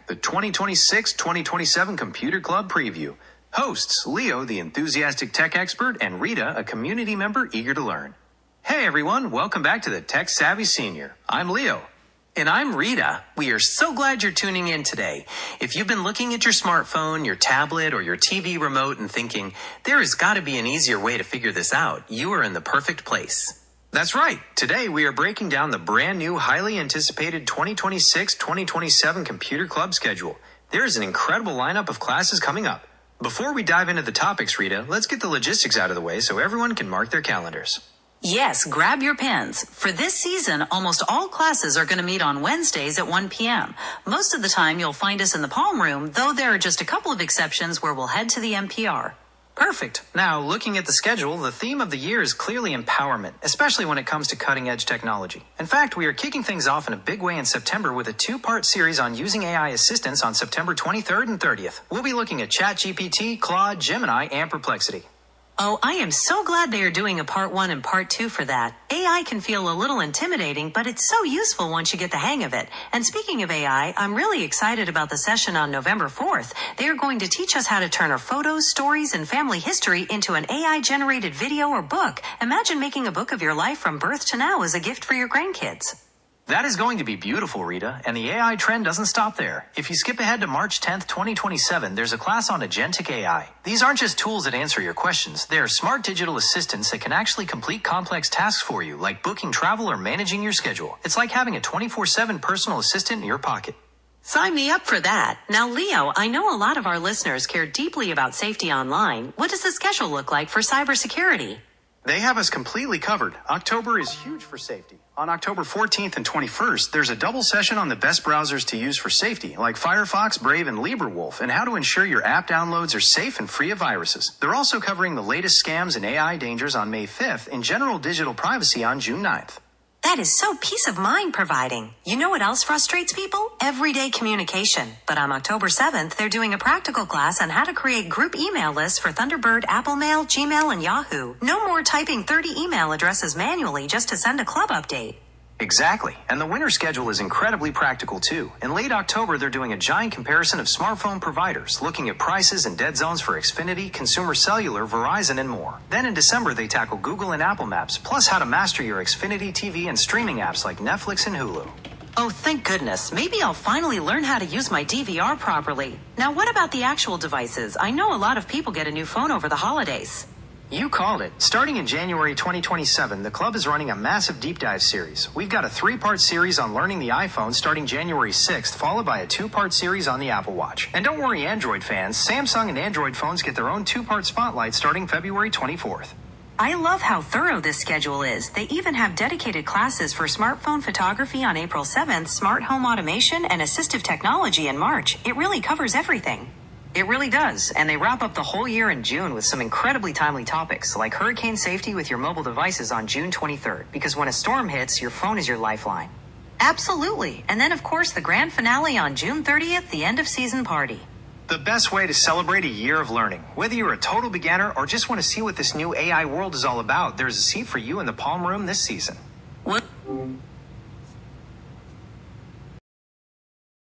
the 2026-2027 Computer Club Preview. Hosts, Leo, the enthusiastic tech expert, and Rita, a community member eager to learn. Hey everyone, welcome back to the Tech Savvy Senior. I'm Leo. And I'm Rita. We are so glad you're tuning in today. If you've been looking at your smartphone, your tablet, or your TV remote and thinking, there has got to be an easier way to figure this out, you are in the perfect place. That's right. Today we are breaking down the brand new, highly anticipated 2026-2027 Computer Club schedule. There is an incredible lineup of classes coming up. Before we dive into the topics, Rita, let's get the logistics out of the way so everyone can mark their calendars. Yes, grab your pens. For this season, almost all classes are going to meet on Wednesdays at 1 p.m. Most of the time, you'll find us in the Palm Room, though there are just a couple of exceptions where we'll head to the NPR. Perfect. Now, looking at the schedule, the theme of the year is clearly empowerment, especially when it comes to cutting-edge technology. In fact, we are kicking things off in a big way in September with a two-part series on using AI assistants on September 23rd and 30th. We'll be looking at ChatGPT, Claude, Gemini, and Perplexity. Oh, I am so glad they are doing a part 1 and part 2 for that. AI can feel a little intimidating, but it's so useful once you get the hang of it. And speaking of AI, I'm really excited about the session on November 4th. They are going to teach us how to turn our photos, stories, and family history into an AI-generated video or book. Imagine making a book of your life from birth to now as a gift for your grandkids. That is going to be beautiful, Rita, and the AI trend doesn't stop there. If you skip ahead to March 10th, 2027, there's a class on agentic AI. These aren't just tools that answer your questions. They are smart digital assistants that can actually complete complex tasks for you, like booking travel or managing your schedule. It's like having a 24/7 personal assistant in your pocket. Sign me up for that. Now, Leo, I know a lot of our listeners care deeply about safety online. What does the schedule look like for cybersecurity? They have us completely covered. October is huge for safety. On October 14th and 21st, there's a double session on the best browsers to use for safety, like Firefox, Brave, and LibreWolf, and how to ensure your app downloads are safe and free of viruses. They're also covering the latest scams and AI dangers on May 5th and general digital privacy on June 9th. That is so peace of mind providing. You know what else frustrates people? Everyday communication. But on October 7th, they're doing a practical class on how to create group email lists for Thunderbird, Apple Mail, Gmail, and Yahoo. No more typing 30 email addresses manually just to send a club update. Exactly. And the winter schedule is incredibly practical too. In late October, they're doing a giant comparison of smartphone providers, looking at prices and dead zones for Xfinity, Consumer Cellular, Verizon, and more. Then in December, they tackle Google and Apple Maps, plus how to master your Xfinity TV and streaming apps like Netflix and Hulu. Oh, thank goodness. Maybe I'll finally learn how to use my DVR properly. Now, what about the actual devices? I know a lot of people get a new phone over the holidays. You called it. Starting in January 2027, the club is running a massive deep dive series. We've got a 3-part series on learning the iPhone starting January 6th, followed by a 2-part series on the Apple Watch. And don't worry, Android fans, Samsung and Android phones get their own 2-part spotlight starting February 24th. I love how thorough this schedule is. They even have dedicated classes for smartphone photography on April 7th, smart home automation, and assistive technology in March. It really covers everything. It really does, and they wrap up the whole year in June with some incredibly timely topics, like hurricane safety with your mobile devices on June 23rd, because when a storm hits, your phone is your lifeline. Absolutely. And then, of course, the grand finale on June 30th, the end of season party. The best way to celebrate a year of learning. Whether you're a total beginner or just want to see what this new AI world is all about, there's a seat for you in the Palm Room this season. What?